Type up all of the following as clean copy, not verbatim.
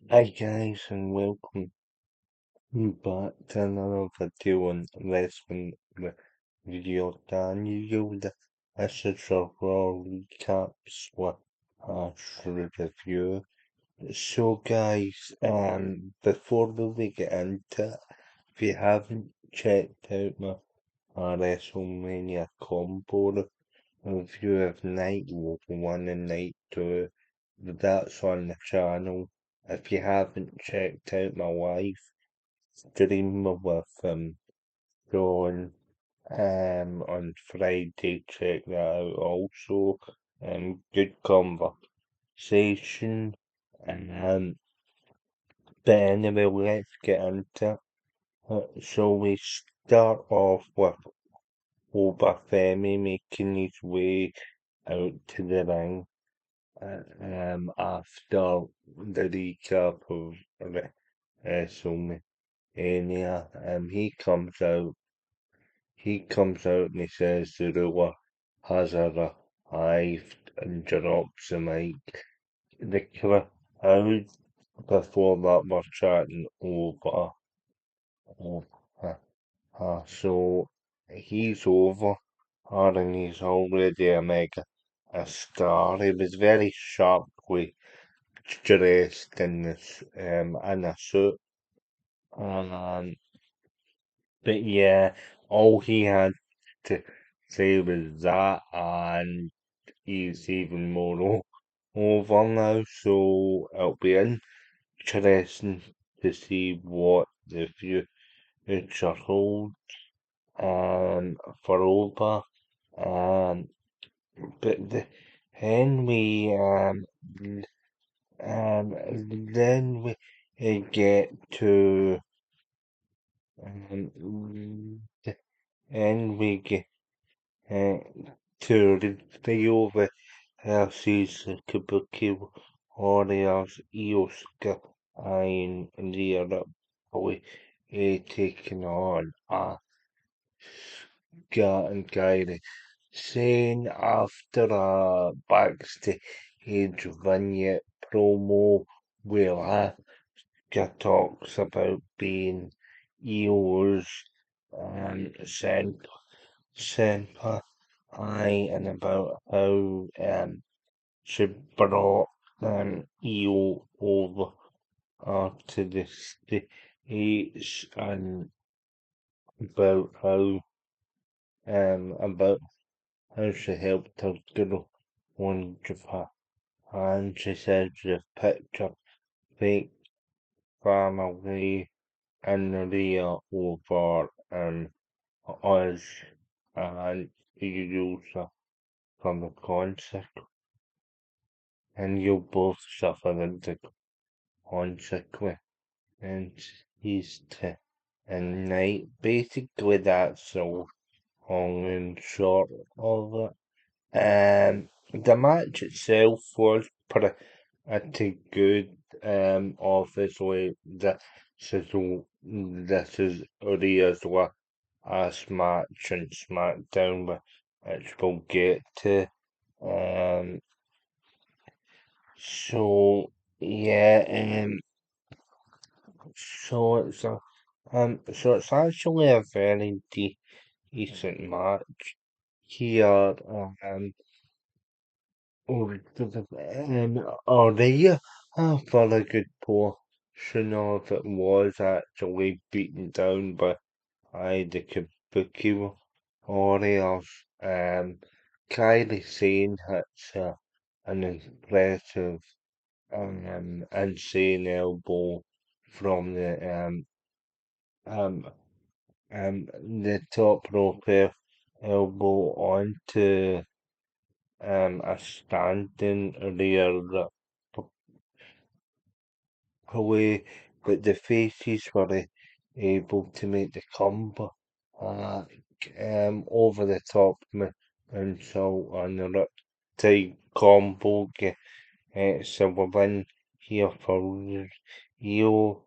Hi guys and welcome back to another video on wrestling with Daniel. This is a Raw recaps with a review. So guys, before we get into it, if you haven't checked out my WrestleMania combo review of night one and night two, that's on the channel. If you haven't checked out my live stream with John on Friday, check that out also. Good conversation. Um, but anyway, let's get into it. So we start off with Obafemi making his way out to the ring. After the recap of WrestleMania, he comes out and he says the ruler has arrived and drops the mic. The crowd before that were chatting over. Oh, so he's over, and he's already a star. He was very sharply dressed in a suit. Um, but yeah, all he had to say was that, and he's even more over now. So it'll be interesting to see what the future holds for Oba. Um, but then we then we get to then we get uh, to the over versus Kabuki Warriors Ioska and the away taking on and Kyrie. Saying after a backstage vignette promo where Asuka talks about being EO's senpai and about how she brought EO over to the States and about about how she helped her girl on Japan. And she said she picked up fake family in the rear over us and you from the concert. And you both suffered the consequence. And he's and night. Basically, that's all long and short of it. The match itself was pretty good. Obviously, this is Rhea's last match in SmackDown, which we'll get to. Um, so yeah, so it's actually a very decent match here. Rhea for a good portion of it was actually beaten down by the Kabuki Warriors. Kylie Sane hits an impressive insane elbow from um, the top rope elbow onto a standing rear away, but the faces were able to make the combo over the top insult and the riptide combo. So we win here for Rio.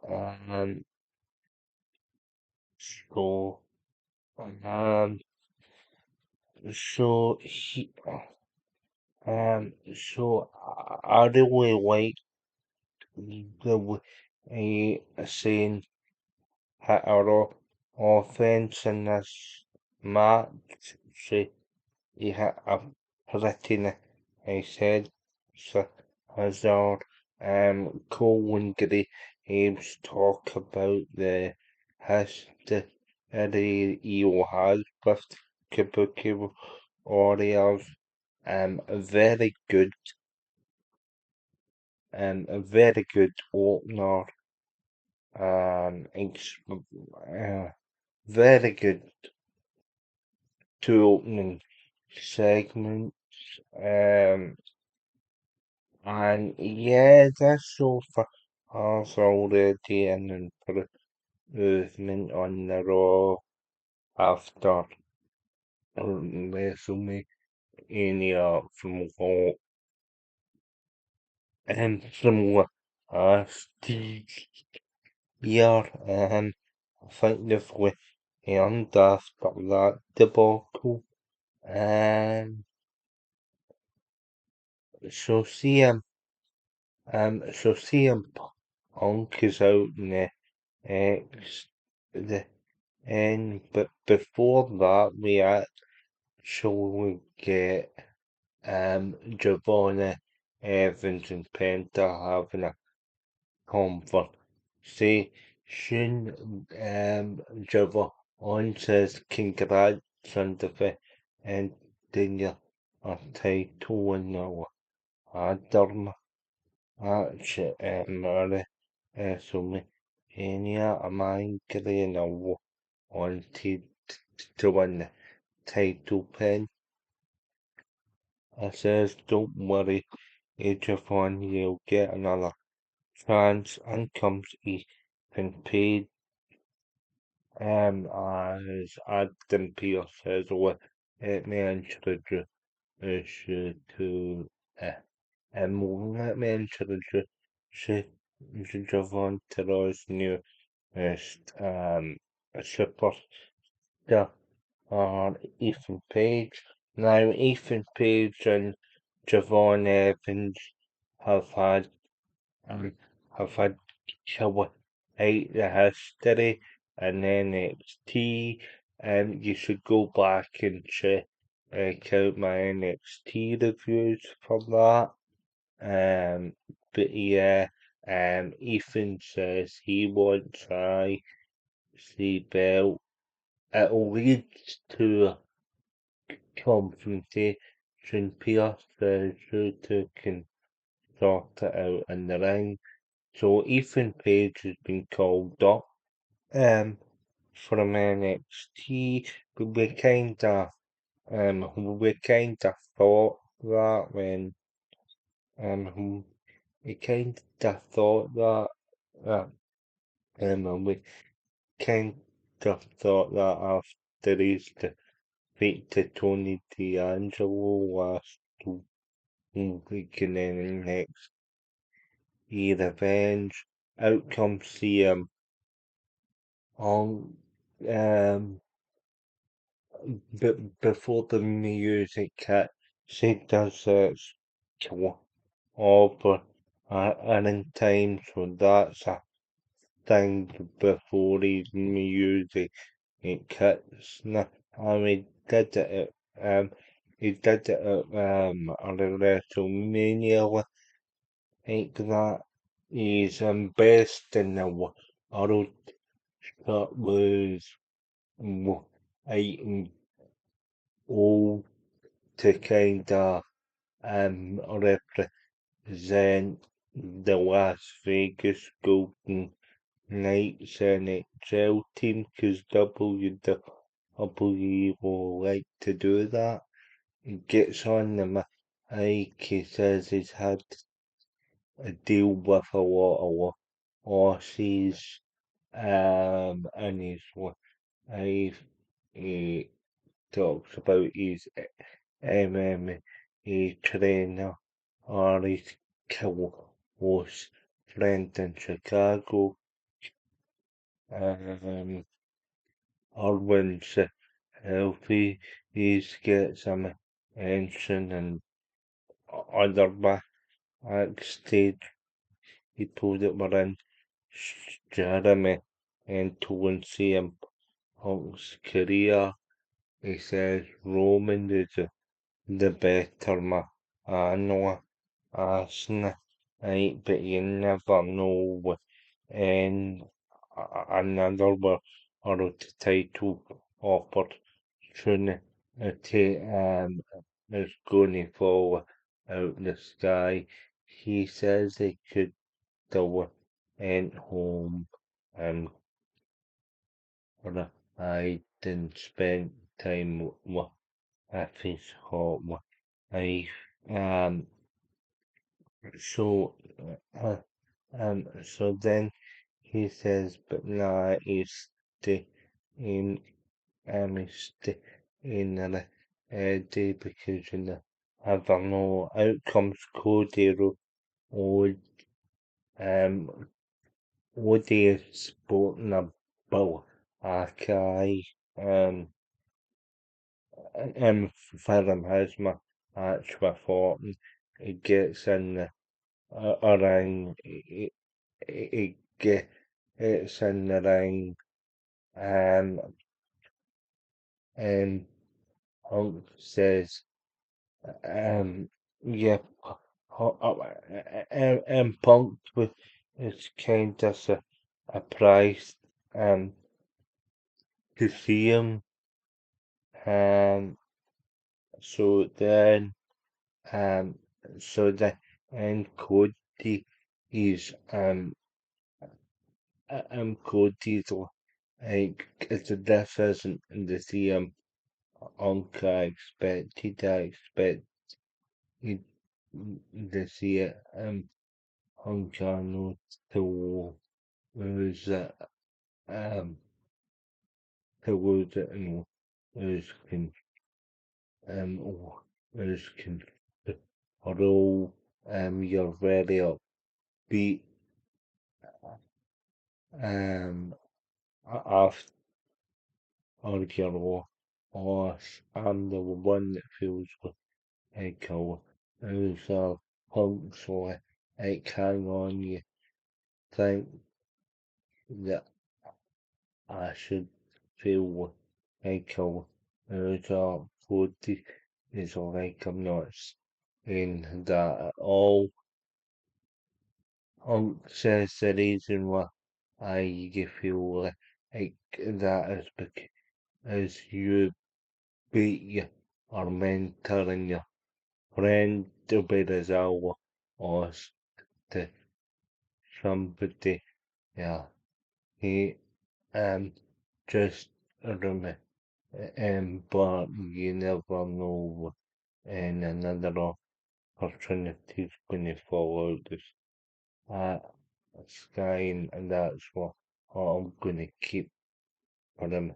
Um, so um, so so I really like saying hit our offense in this match. He hit a pretty I said so Hazard Cole and Gary Ames talk about the history he has with Kabuki Warriors. A very good opener. Very good two opening segments. Um, and yeah, that's all for us already, and then for movement on the Raw after WrestleMania from what from what Steve year, effectively and after that debacle. Um, so CM Punk is out in the X, the end, but before that we actually get Giovanni Evans and Penta having a conversation. Giovanni says congrats on defending your title in the ladder match WrestleMania. I'm angry and I wanted to win the title pin. I says, don't worry, Adrian, you'll get another chance. And comes Ethan Page, as Adam Pearce says, well, let me introduce you to, let me introduce you to Javon Terrell's new superstar, Ethan Page. Now, Ethan Page and Javon Evans have had um, have had trouble out the history and NXT. You should go back and check out my NXT reviews for that. But yeah, Ethan says he wants IC belt. It'll lead to a confrontation. Pierce says you two can sort it out in the ring. So Ethan Page has been called up from NXT, but we kinda thought that when we kinda thought that we kinda thought that after his defeat to Tony D'Angelo last week in NXT Revenge, out comes CM on but before the music cut, she does over and in time, so that's a thing before the music it cuts. No, I mean he did it at on the WrestleMania like that. He's best in the world. That was eight old to kinda represent the Las Vegas Golden Knights NHL team because WWE will like to do that. He gets on the mic, he says he's had a deal with a lot of horses, and he talks about his MMA trainer or his close friend in Chicago, or healthy, he gets some attention and other backstage he told it were in Jeremy and to see him Punk's career. He says Roman is the better man. I know Arsenal, right, but you never know when another world title opportunity is going to fall out the sky. He says he could do it home and I didn't spend time with his hot wife. Um, so, uh, so then he says, but now he's stay in, stay in the day because I don't know outcomes Cody would what is sporting about Akai Fathom has my match before it gets in the ring it gets in the ring um and Hulk says yeah Punk with it's kind of a price to see him um so then um so the and Cody is Cody's like this isn't the same Uncle I expected. I expect to see it Uncle no to lose it to lose it and lose lose although you're very upbeat um after your loss. I'm the one that feels like a loser punk, so I hang on. You think that I should feel like a loser? 40 is like I'm not in that at all. Punk says the reason why I feel like that is because you beat your or mentoring your friend to be resolved or to somebody. Yeah, he just remember but you never know and another opportunity is going to fall out this uh, sky and that's what I'm going to keep for them.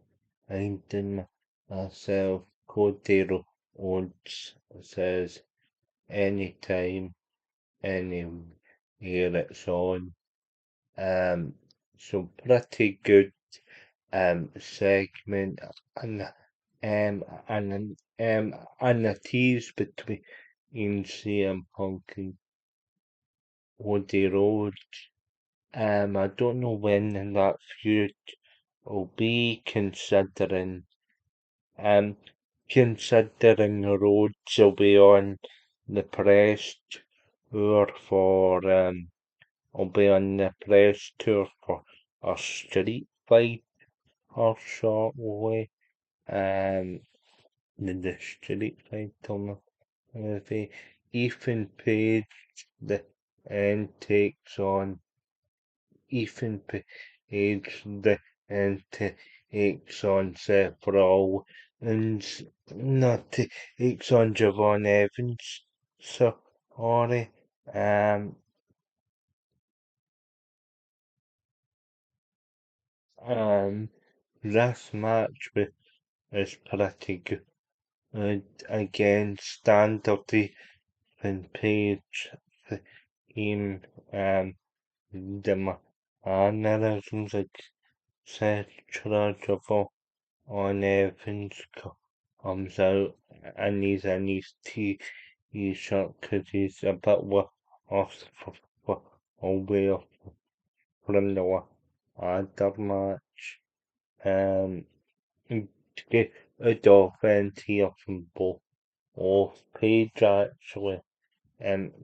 Finding myself Cordero Odds says anytime, anywhere it's on. Um, so pretty good segment and a tease between CM Punk and Cody Rhodes. I don't know when in that feud will be um considering Rhodes will be on the press tour for will be on the press tour for a street fight or shortly. Um, the street fight on the Ethan Page the and takes on Ethan Page the and takes on Seth Rollins not takes on Javon Evans. So sorry. Um um this match is pretty good. Again, standard and Page theme the mannerisms etc. on Evans comes out and he's in his t-shirt because he's a bit off away from the other match. Um, the offense here from both off page actually.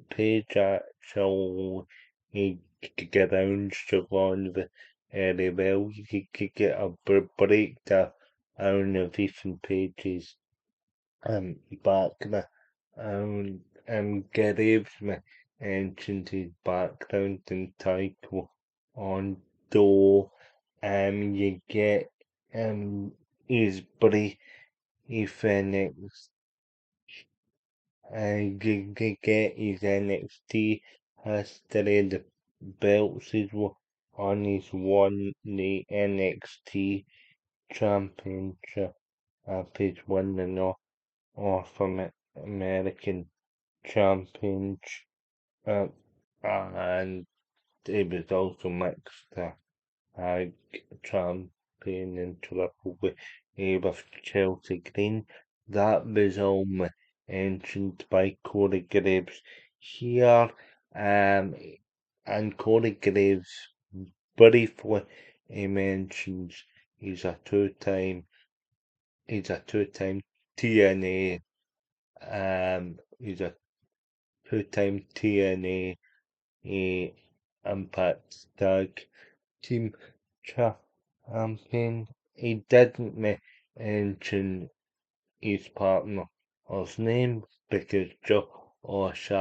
Page actually he get around Siobhan very well. You could get a breakdown of Ethan Page's background gives me ancient his background in Taekwondo. You get his brief NXT, you get his NXT history, the belts he's on, he's won the NXT championship, he's won the North American championship, and he was also mixed tag champion in triple with Chelsea Green. That was all mentioned by Corey Graves here, and Corey Graves briefly he mentions he's a two-time TNA he's a two-time TNA Impact Tag Team Champion. He didn't mention his partner's name because Josh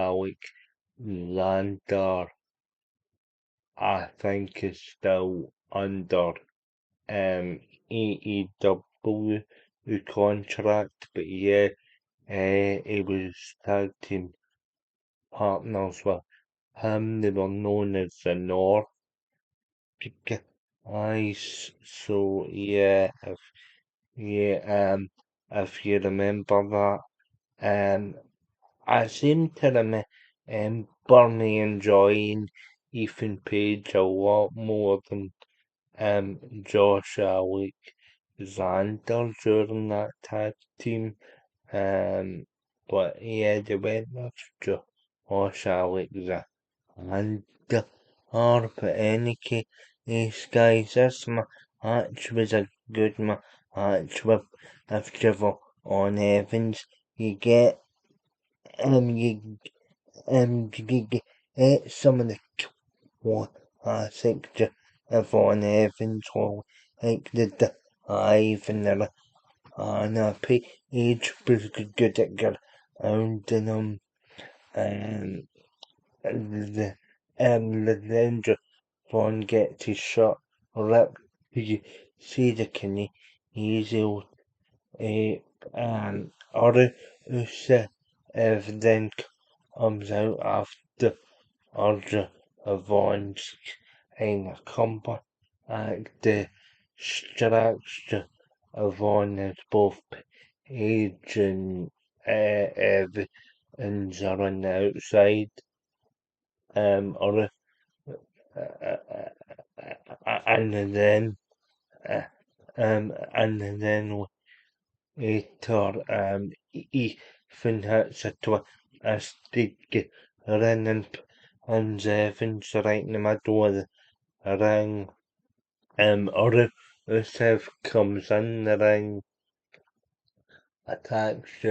Alexander, I think, is still under AEW contract, but yeah, he was tag team partners with him. They were known as the North Guys. So if you remember that, I seem to remember me enjoying Ethan Page a lot more than Josh Alexander during that tag team. But yeah, they went with Josh Alexander. But any case, guys, this match was a good match with Trevor on Evans. You get you get some of the classic Von Evans, or like the dive and Page was good at grounding him, um, the then Von gets his shot ripped. You see the easy Rusev then comes out after Order of Vaughn's in a combat the structure of Vaughan is both Page and Evans are on the outside, or and then later Ethan hits a twisted ring and Evans right in the middle of the ring. Rusev comes in the ring, attacks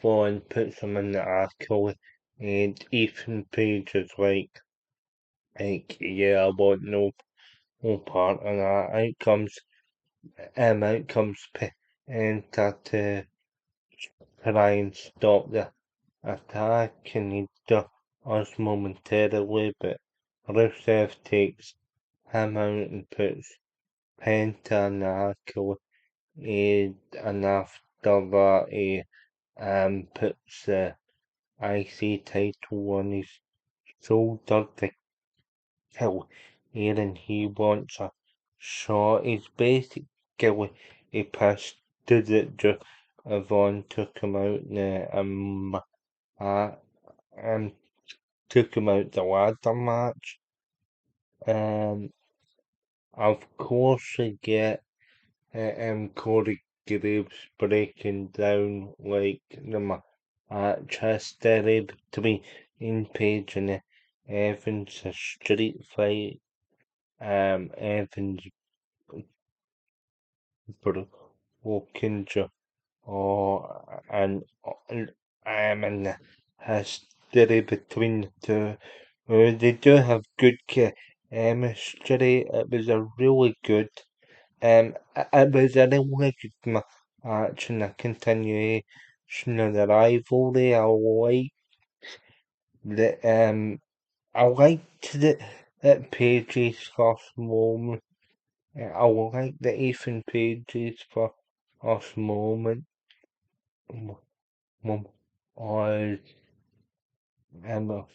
Vaughan, puts him in the ankle, and Ethan Page is like, yeah, I want no part of that. Out comes Penta to try and stop the attack, and he does momentarily, but Rusev takes him out and puts Penta in the ankle, and after that he puts the IC title on his shoulder to kill Aaron. He wants a shot. He's basically he pissed that Yvonne took him out in the took him out the ladder match. Of course we get Corey Graves breaking down like the match history between Page and Evans a street fight, Evans broken jaw, or and the history between the two. They do have good chemistry. It was a really good, it was a really good match and a continuation of the rivalry. The I liked that Paige's first moment. I like the Ethan Page's first moment was um,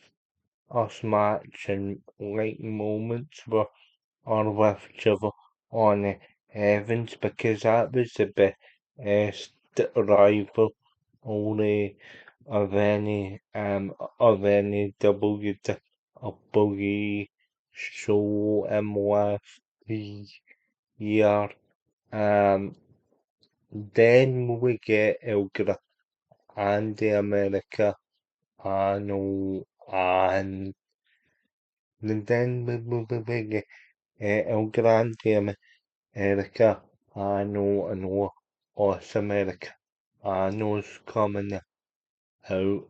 us matching like moments were on with Trevor on Evans because that was the best rival only of any WWE show last year. Um, then we get El Grande America Ano and then we get El Grande America Ano and Os America Ano's coming out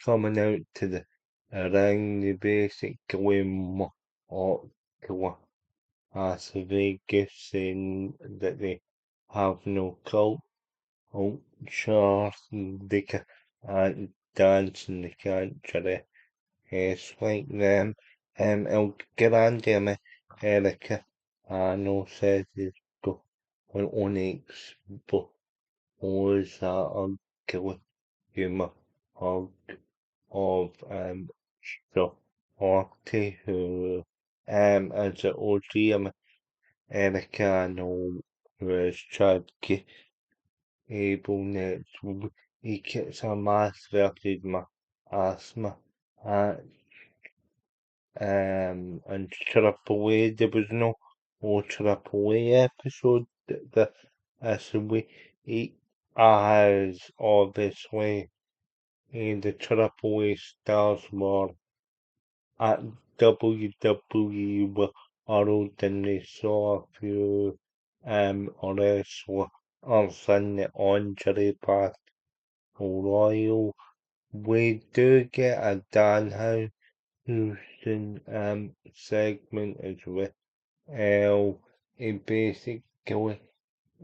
coming out to the ring. They basically mock Las Vegas saying that they have no culture, they can't dance and they can't dress like them. El Grande America, no says he's going to expose that ugly humour of Shorty who as an OG Americano who has tried able next he gets a mass versus my asthma and Triple A there was no Triple A episode this week as obviously the Triple A stars were at WWE World and they saw a few wrestlers in the injury path Royal. We do get a Dan Houston segment as well. He basically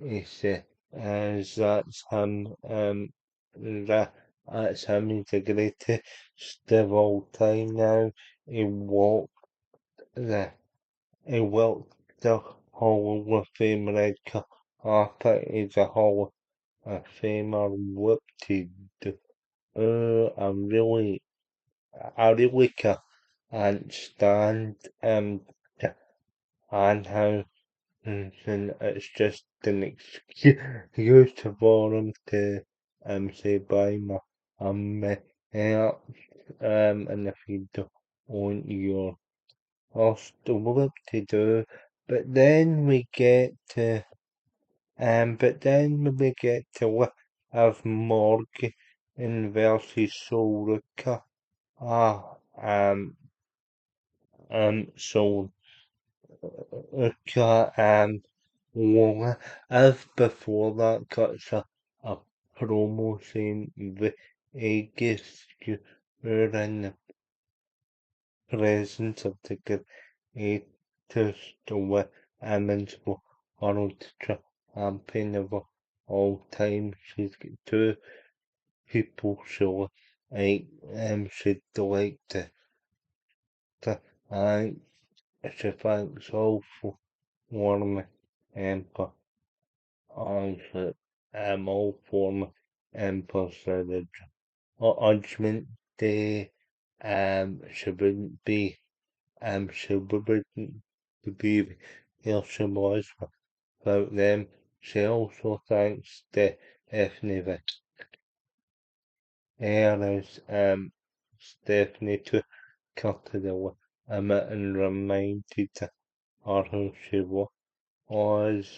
he says that's him, he's the greatest of all time now. He walked the he walked the Hall of Fame red carpet. He's a Hall of Famer. What to do? I really can't stand and how and it's just an excuse for him to say bye my help and if you don't want your lost work to do. But then we get to have Morgan versus Soldier. Ah, so well, as before that cuts a promo saying the Aegis you were in the presence of the greatest women's world champion of all time. She's got two people she'd like to thank. She thanks all for warming and answer all former impercentage judgment day she wouldn't be she wouldn't be here she was without them. She also thanks Stephanie Harris Stephanie to cut to the and reminded her who she was.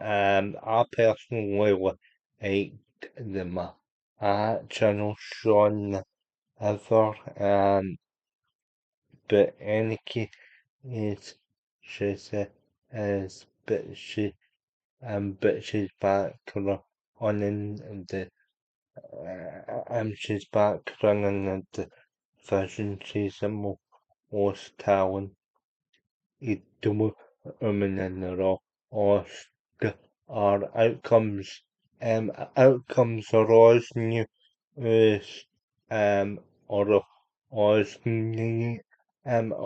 I personally liked the match on Sean ever. But any case is she's is but she's back on in the she's back running in the vision season was talent i dumma umminenra och our outcomes are always new is or always new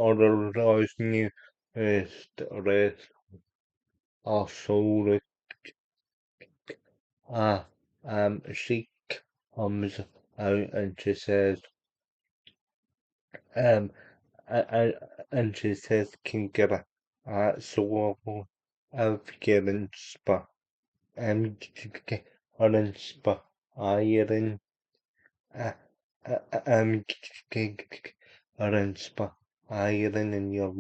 or always new is the rest also ah she comes out and she says um I, and she says can get a so of getting spa orange spa iron uh, um orange spa iron in your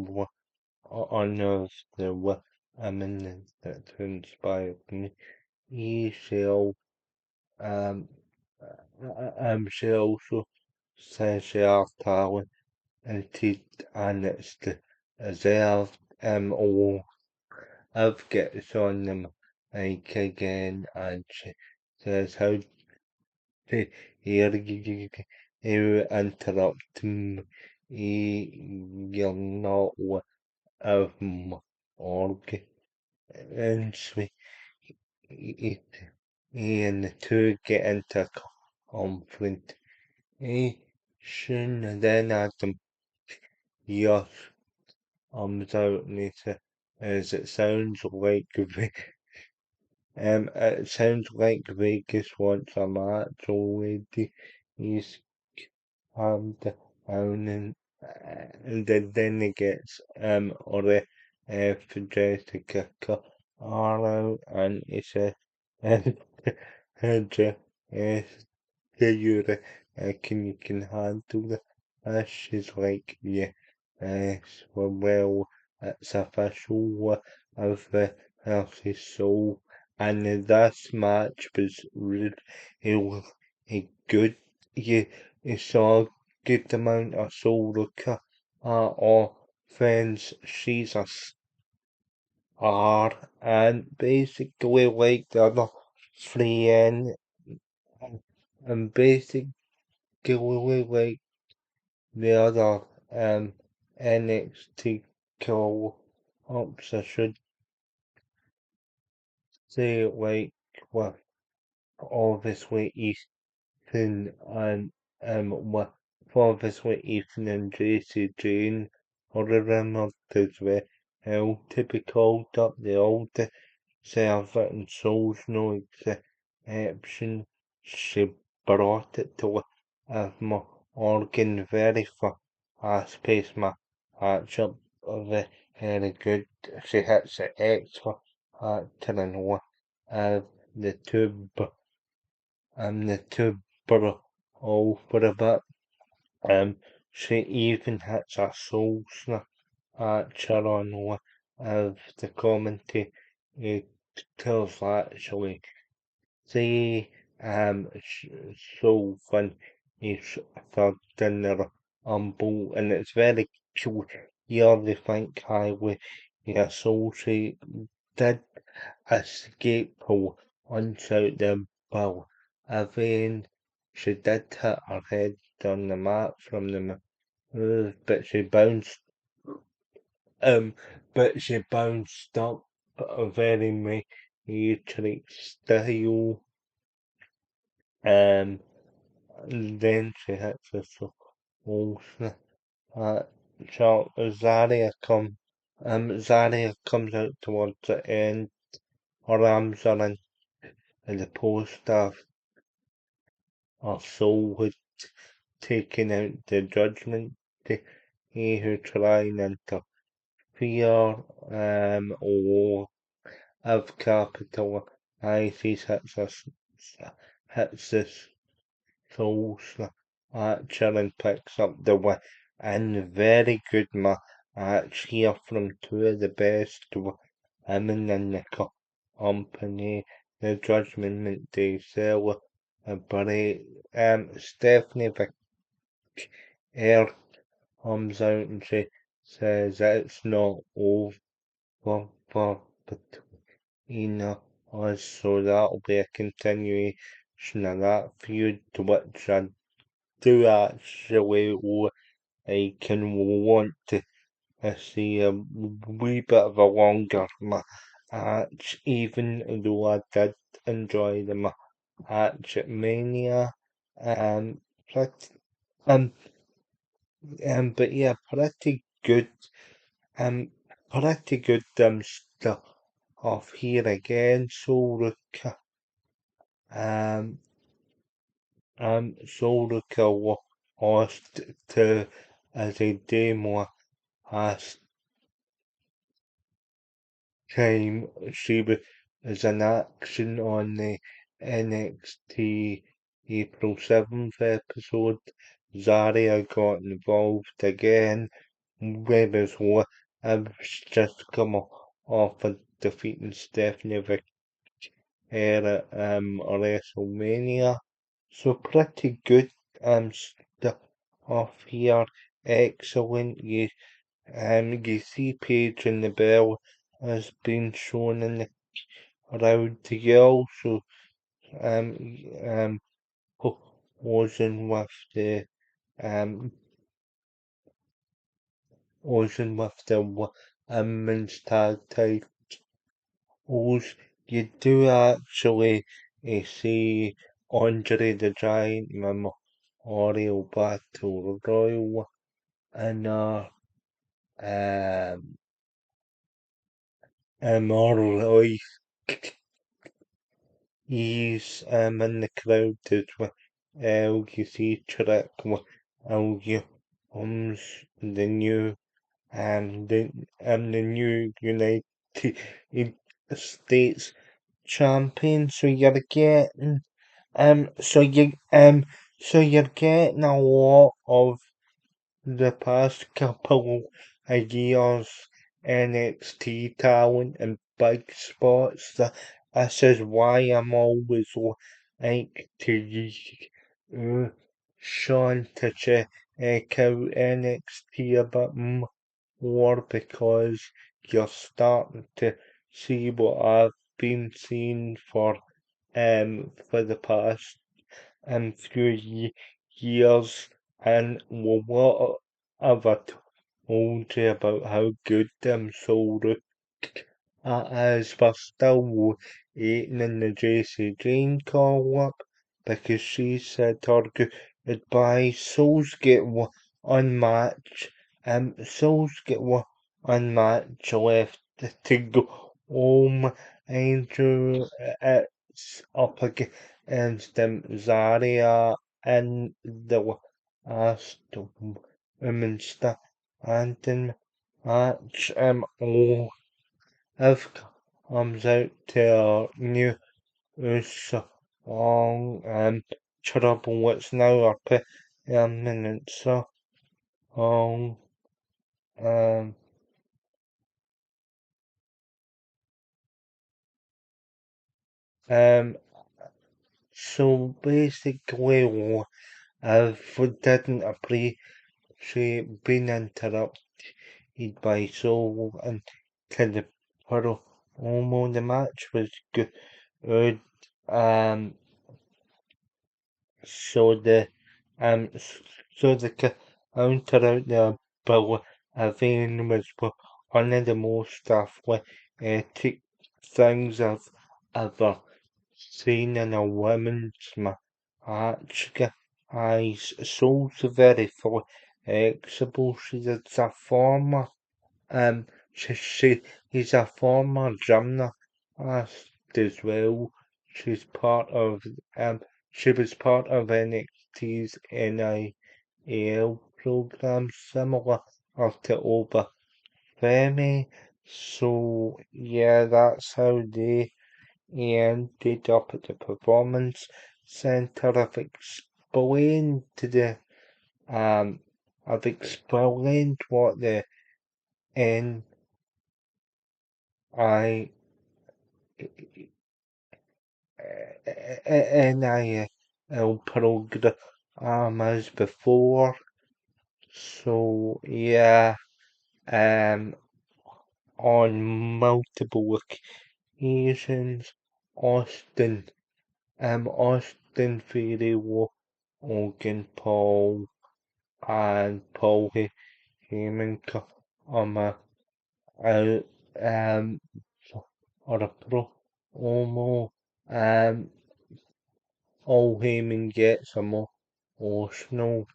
honor of the women that inspired me. He shall she also says she has talent and it's the reserved all I've gets on them like again and she says how to hear you interrupt me you're not of org and she it and the two get into conflict. Soon then Adam yes out later as it sounds like it sounds like Vegas wants a match already. He's calmed down and then he gets or for Jessica cut all out and he says and you can handle the she's like yeah well it's official of the healthy soul and this match was really it was a good you saw a good amount of soul look or friends she's a star and basically like the other three and basically like the other NXT co-ops, I should say, like, well, obviously Ethan and well, obviously Ethan and JC Jane are remembered as well to be called up the older servant and Souls no exception. She brought it to my organ very fast-paced matchup very good. She hits the X for actor one of the the two all for a bit. She even hits a soul snatcher on one of the commentary. It tells actually see so fun is third dinner humble and it's very cool. You already think highway yeah so she did escape her once out the bow. Again she did hit her head on the mat from the move um but she bounced up a very matrix style um and then she hits us also. Uh, so Zaria comes out towards the end. Her arms are in the post of her soul had taken out the judgment. He who trying interfere or of capital ISIS hits us Tulsa Chillen picks up the win and very good match here from two of the best women in the company. The Judgment Day Sella, but Stephanie air comes out and she says that it's not over for between us, so that'll be a continuation of that feud, which I do actually like and want to see a wee bit of a longer match, even though I did enjoy the match at Mania. But, um, but yeah, um, pretty good stuff off here again. Um, Soruka lost to as a demo last time she was in action on the NXT April 7th episode. Zarya got involved again, whereas Liv's just come off of defeating Stephanie Victoria at WrestleMania. So pretty good stuff off here. Excellent. You see Paige and the Bell has been shown in the crowd. He also um um wasn't with the um wasn't with the women's tag titles. You do actually see Andre the Giant Memorial Battle Royal and um Marlowe. He's in the crowd as well. You see Trick Williams, the new the new United States champion. So you're getting a lot of the past couple of years NXT talent and big spots. This is why I'm always like to use Sean to check out NXT a bit more because you're starting to see what I've been seeing for the past few years, and what have I told you about how good them sold is. We're still waiting in the JC Jane call up because she said her goodbye. Souls get one match, Souls get one match left to go home. Angel, it's up against Zarya and the last women's standing match. If comes out to our new song, Trouble, it's now our permanent song. Um, um, so basically, if we didn't appreciate being interrupted by Soul and to the promo, the match was good. Um, so the um, so the counter out there, but Avane was one of the most athletic things I've ever seen in a women's match. Guys, Soul's very flexible. She's a former he's a former gymnast as well. She's part of she was part of NXT's NIL program, similar to Oba Femi. So yeah, that's how they ended up at the performance center. Um I've explained what the N I NIL program as before. So yeah, um, on multiple occasions, Austin, Austin Theory, Logan Paul, and Paul Heyman come out, or a promo, Paul Heyman gets emotional.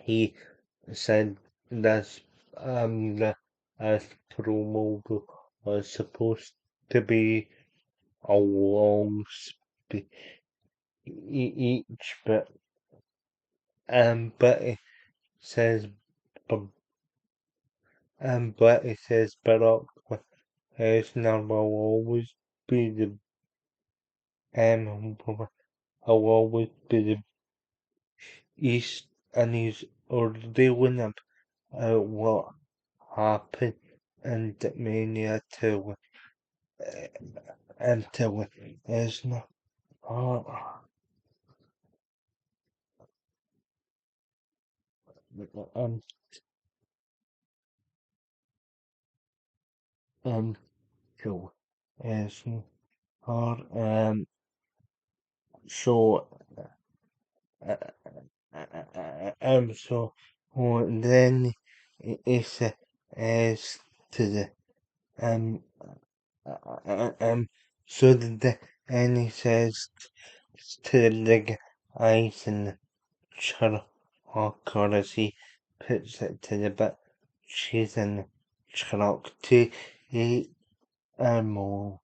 He said this, this promo was supposed to be a long each, but it says, but, but it says Barack Lesnar will always be the, will always be the East, and he's revealing what happened in the Mania to Lesnar. Uh, um, um, to Lesnar. So, uh, so, then it's as to the, um, so and he says to the guys in the truck as he puts it to the bit, she's in the truck to eat, more,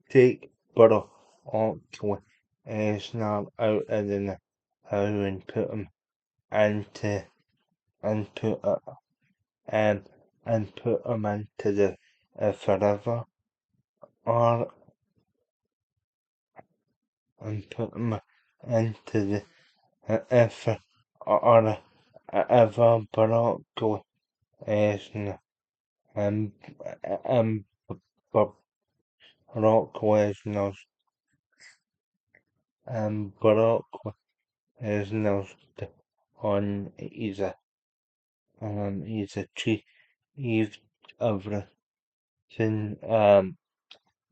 take butter off is not out of the how and put him into and put um and put him into the forever or and put him into the for or ever Barack is um um Barack Lesnar's Barack Lesnar's on he's achieved everything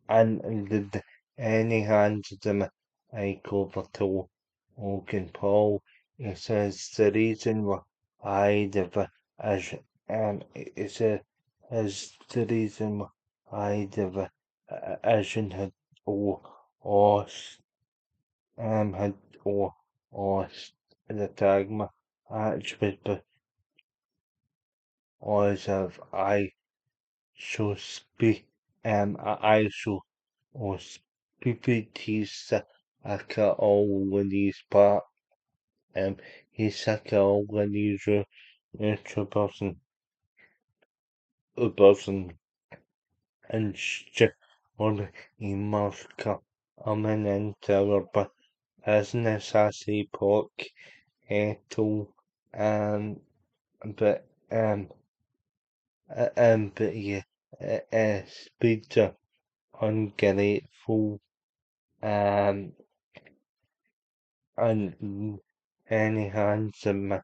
and any hands them over to Logan Paul. He says the reason why I as it's a is the reason why I division had or had or the tag match because of I so speak I so or PPT's aka all when these part he's aka all when these neutral person and on he must come into our business as he pork to um but but yeah speeds are ungrateful um and any handsome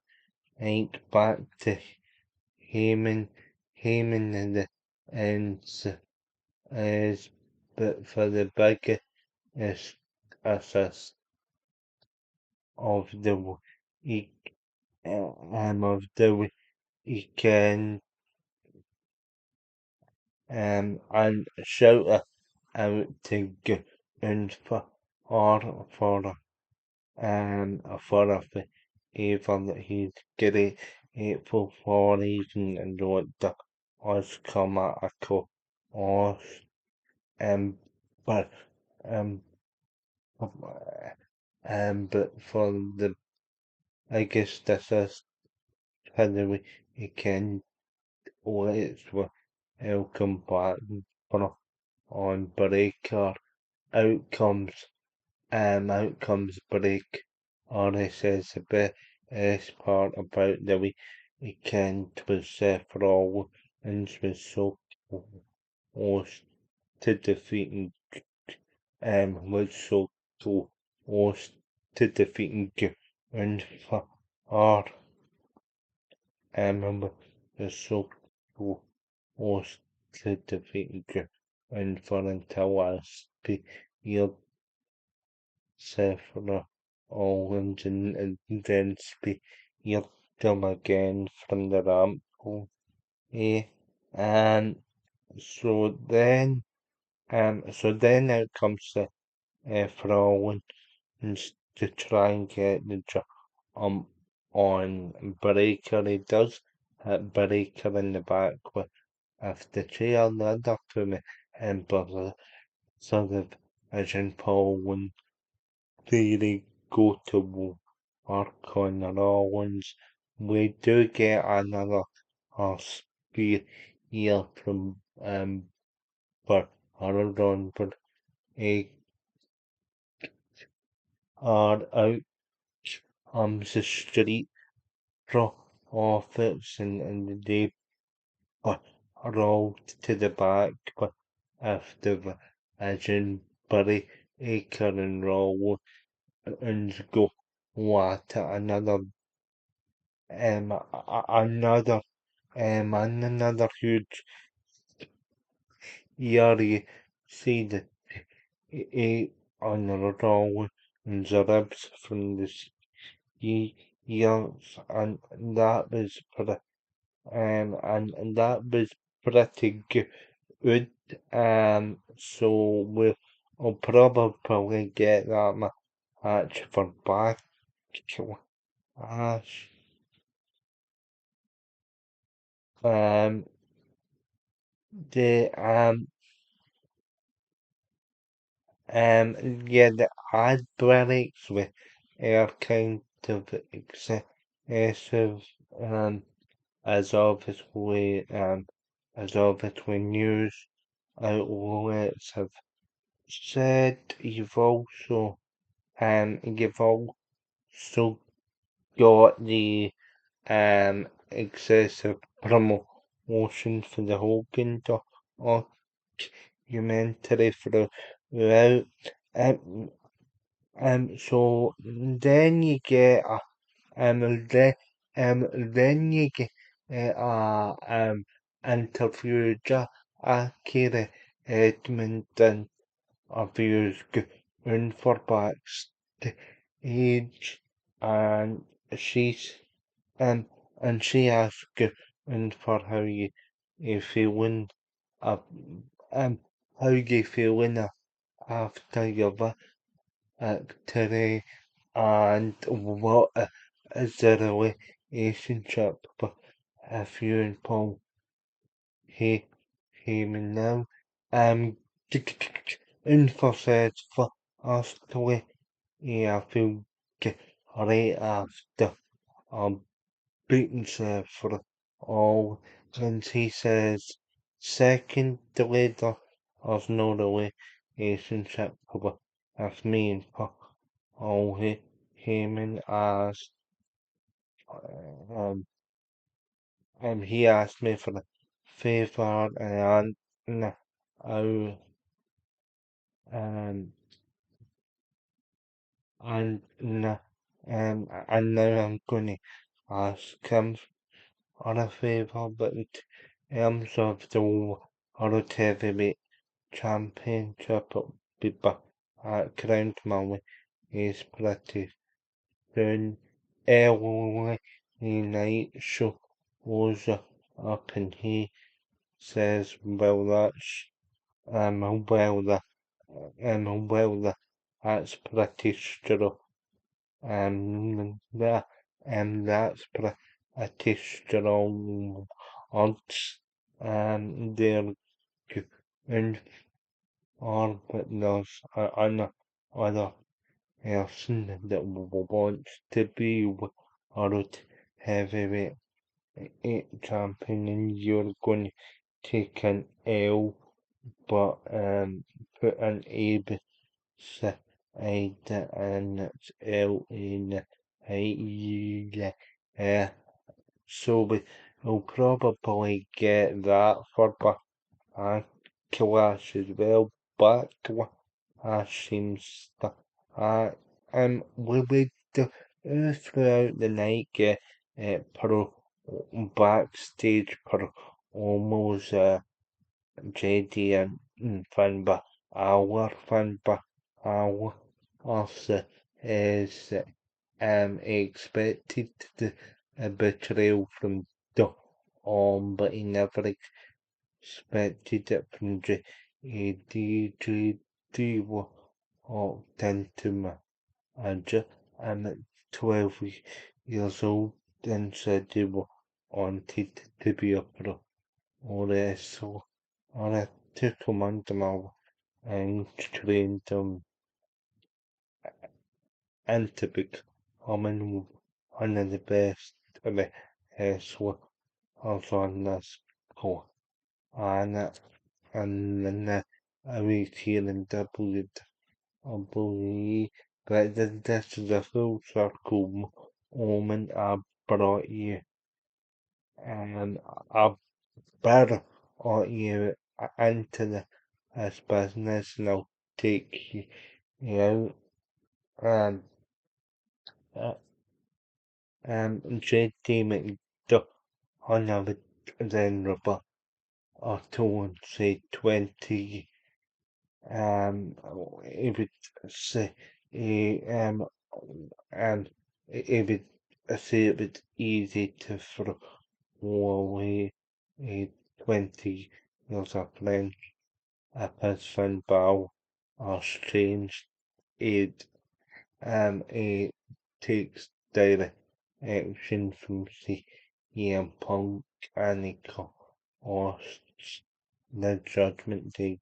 ain't back to Heyman, Heyman and the ends is but for the biggest assist of the week of the weekend and shout out to go and for for a favor that he's grateful for even and what the was come at a course but um but for the I guess this is how the weekend let's welcome back for on breaker outcomes outcomes break or it says the best part about the weekend was for all and was so close to defeating was so close to defeating and for remember the so close to defeating you and for until I speak your Sephora Owens and then speak your them again from the ramp. Eh, and so then out comes the Frolin to try and get the job on Breaker. He does hit Breaker in the back with the chair under to me and but sort of Vision Paul when they go to work on the Rollins. We do get another spear here from but Aradon, but a are out the street profits and they uh, rolled to the back but after Vision Buddy Acre and roll and go what another another huge area see the a on the roll and the ribs from the years and that was and that was pretty good. So we'll probably get that match for backlash. Um, the yeah, the ad breaks are kind of excessive. As obviously news outlets have said, you've also got the excessive promotion for the Hogan documentary throughout. Um, so then you get then then you get interview Akira Edmonton reviews going for backstage and she's um and she asks going for you feeling uh, um how you feeling after your victory and what is the relationship with you and Paul he Heyman now? Emphasized for us to feel right after beating for all, and he says secondly there's no relationship with me and Paul Heyman as um he asked me for a favor and I and and now I'm gonna ask him for a favor, but in terms of the World Heavyweight Championship, it'll be back at Crown Mali is pretty soon. Early night show was up and he says, well, that's well, that's pretty strong. That that's pretty strong odds. They're good for, but there's another person that wants to be world heavyweight champion, and you're going to take an L, but put an A beside it, and it's L in yeah. So we'll probably get that for backlash as well. Backlash seems to we would throughout the night get pro backstage promos, JD and Finn Balor, also is expected a betrayal from Dom, but he never expected it from JD walked into Roger, I'm at 12 years old and said he wanted to be a pro wrestler. And I took him under my wing and trained him into becoming one of the best wrestlers on this planet. And then I was here in WWE. But this is a full circle moment. I brought you and I brought you into this business and I'll take you out and uh, JT McDonough would then report to say 20 um he would say um and he would say it was easy to throw away a 20 years of friendship as Finn Balor or strange it it takes direct action from CM Punk and it costs the Judgment Day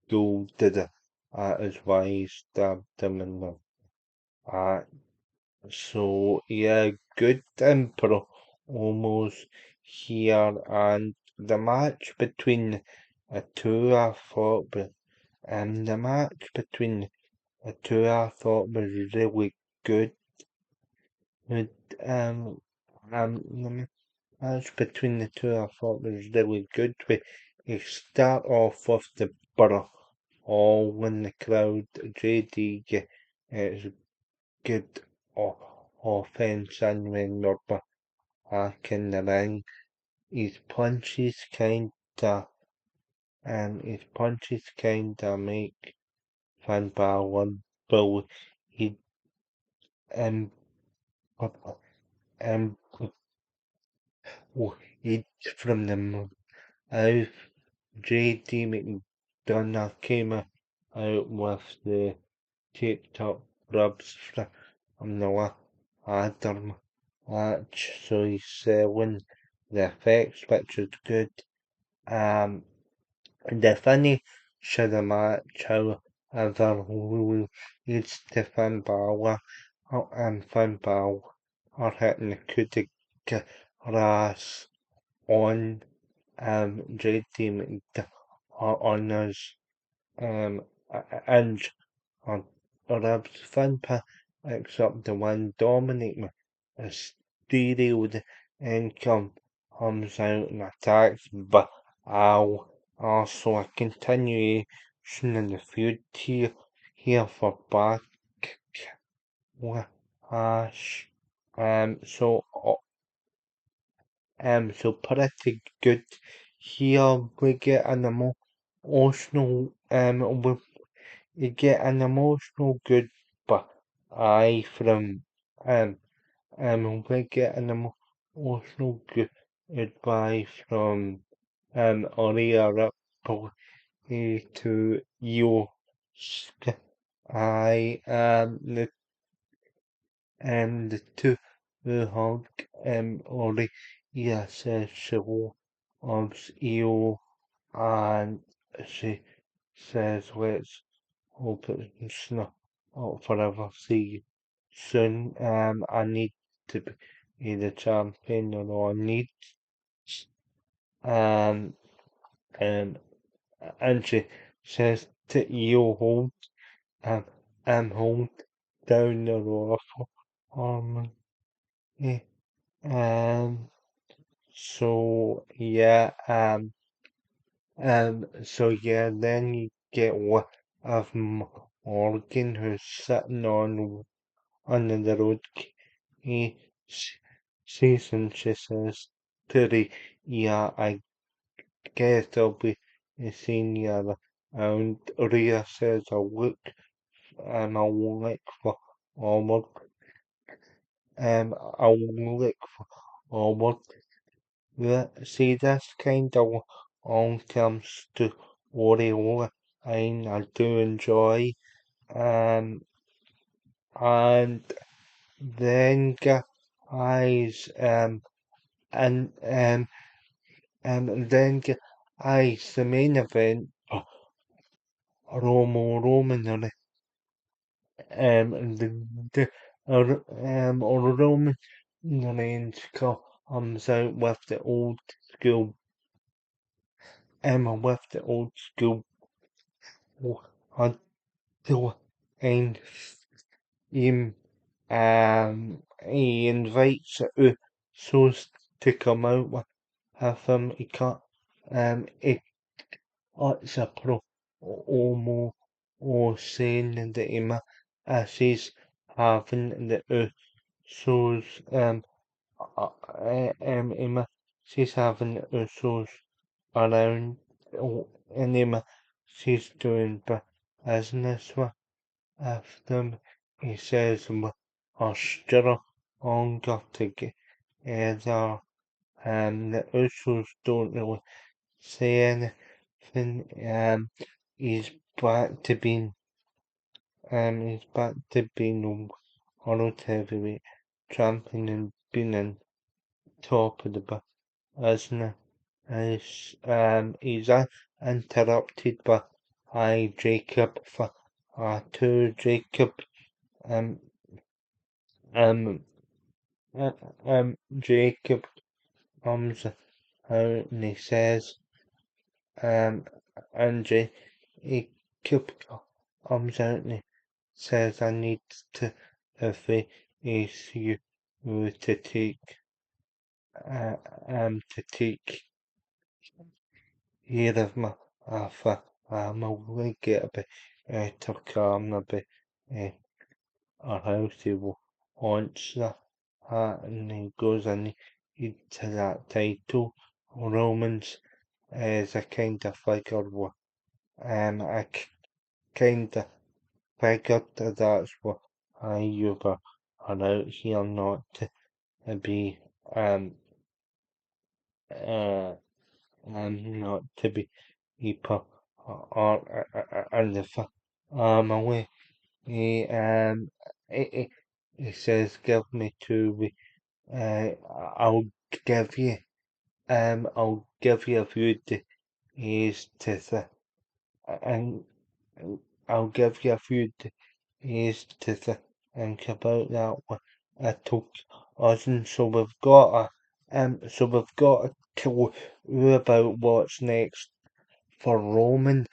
gold to the is why he stabbed him in the back. So yeah, good tempo almost here and the match between the two I thought but the match between the two I thought was really good. With the match between the two I thought was really good. We start off with the butter all in the crowd. JD gets good offense and when you're back in the ring. His punches kinda make Van Balor but he um um he from the out JD McDonough came out with the TikTok rubs from the ladder match, so he's selling the effects, which is good. The finish of the match, however, leads to Finn Balor, and Finn Balor are hitting the coup de grace on JD McDonough on his and on Arabs Finn picks up the win, dominating a stereo income comes out and attacks, but also a continuation in the feud here for Backlash. So so pretty good. Here we get an emotional we get an emotional goodbye from we get an emotional goodbye from Rhea Ripley to Io Sky the two hug Rhea says she loves Io and she says let's hope it's not forever. See you soon. I need to be the champion, or I need um um and she says to you hold hold down the roll for me. So yeah so yeah then you get one of Morgan who's sitting on the road he sees and she says victory. Yeah, I guess I'll be seeing you and Rhea says I'll look for armor. I'll look for armor. See, this kind of long-term story I do enjoy. Um, and then guys, and then guys, the main event, Roman, the Roman Reigns comes out with the old school, with the old school, until and him, he invites the Usos to come out with him. He can't, he cuts a promo or saying that he's having the Usos, she's having the Usos around, and she's doing business with them. He says, we're still longer together, and the Usos don't really say anything. He's back to being, World Heavyweight Champion and being on top of the business. He's interrupted by Jacob for two. Um, um, Jacob comes out and he says, um, and Jacob comes out and he says, I need to face you to take care of my family, get a bit of calm, a bit or house he wants that, and he goes and into that title. Romans is a kind of figure, I kind of figured that's what you were out here not to be, uh, not to be people on the family. He, he, he says, give me 2 weeks. Uh, I'll give you, I'll give you a few days to and I'll give you a few days to think about that one. I took us, and so we've got a clue about what's next for Roman.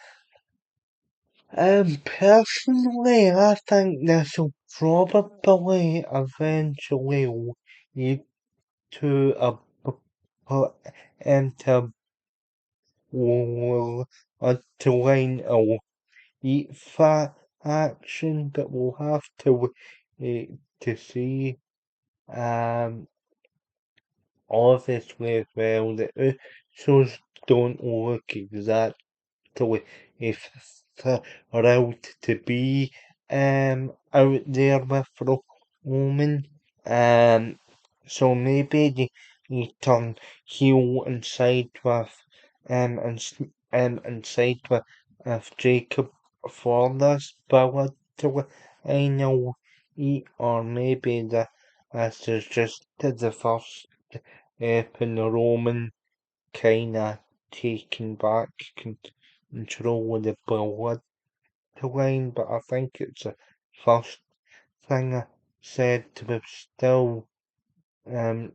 Personally, I think this will probably eventually lead to a put into to line a eat fat action, but we'll have to wait to see. Um, obviously, as well, the Usos don't look exactly if thrilled to be out there with Roman. Um, so maybe they turn heel and side with and side with Jacob for this power to I know or maybe this is just the first step in the Roman kinda taking back control of the bloodline, but I think it's the first thing I said we've still to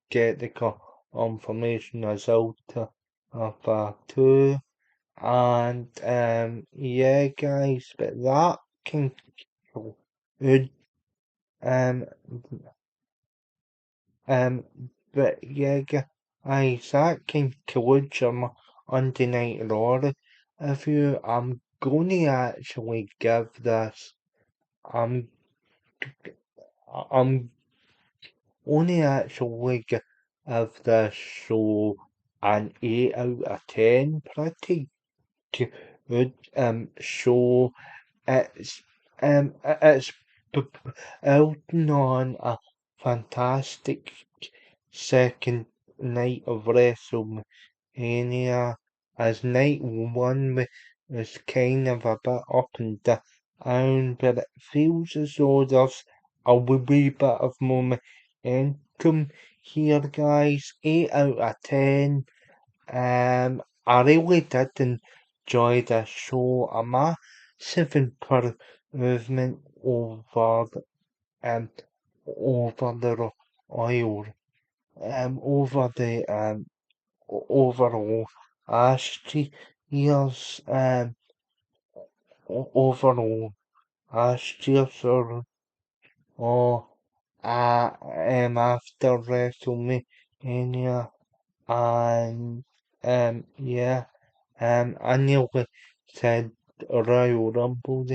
get the confirmation result of two. And yeah guys, but that conclude um um but yeah guys, that concludes your Monday Night Raw. If you I'm gonna actually give this I'm I'm only actually of the show an 8 out of 10. Pretty good show. It's it's building on a fantastic second night of WrestleMania, as night one was kind of a bit up and down, but it feels as though there's a wee bit of momentum here, guys. 8 out of 10. I really did enjoy the show. A massive improvement um over the oil over the overall last year's overall last year, sorry. Oh, after WrestleMania, and yeah, I nearly said Royal Rumble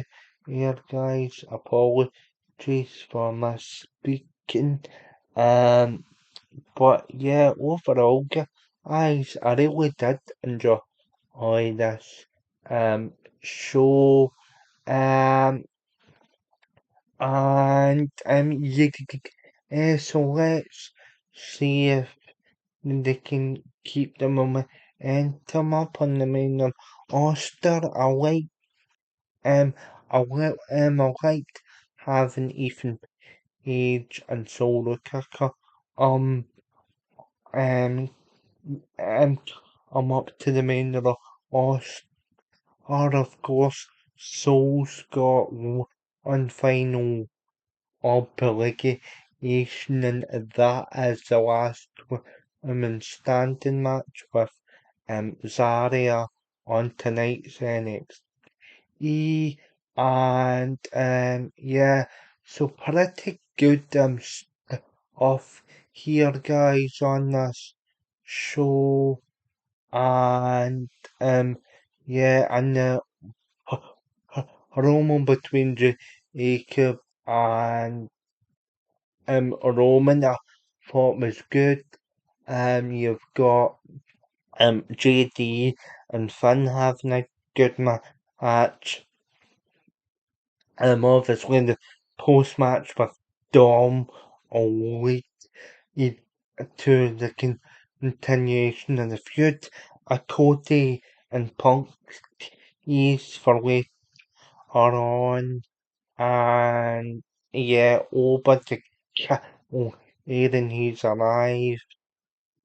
here, guys. Apologies for my speaking. Um, but yeah, overall, guys, I really did enjoy this show. Um, and so let's see if they can keep the momentum up on the main roster. Um, I liked having Ethan Page and Solo Kicker. Um, um, um, I'm up to the main roster. Of course, Soul's got one final obligation, and that is the last women's standing match with Zarya on tonight's NXT. And yeah, so pretty good stuff here, guys, on this show. And yeah, and Roman between Jacob and Roman, I thought was good. You've got JD and Finn having a good match. Obviously the post match with Dom will lead to the continuation of the feud. Cody and Punk is for later on, and yeah, over the oh, Aiden he's alive,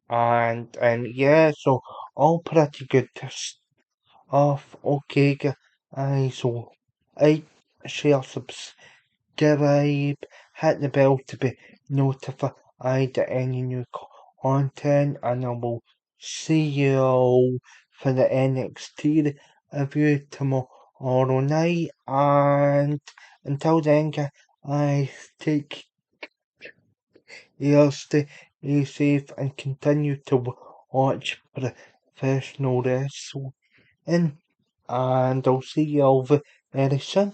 and yeah, so all pretty good stuff. Okay, guys, so I share, subscribe, hit the bell to be notified of any new content, and I will see you all for the NXT review tomorrow night. And until then, guys, take care, stay safe, and continue to watch professional wrestling. And I'll see you all very soon.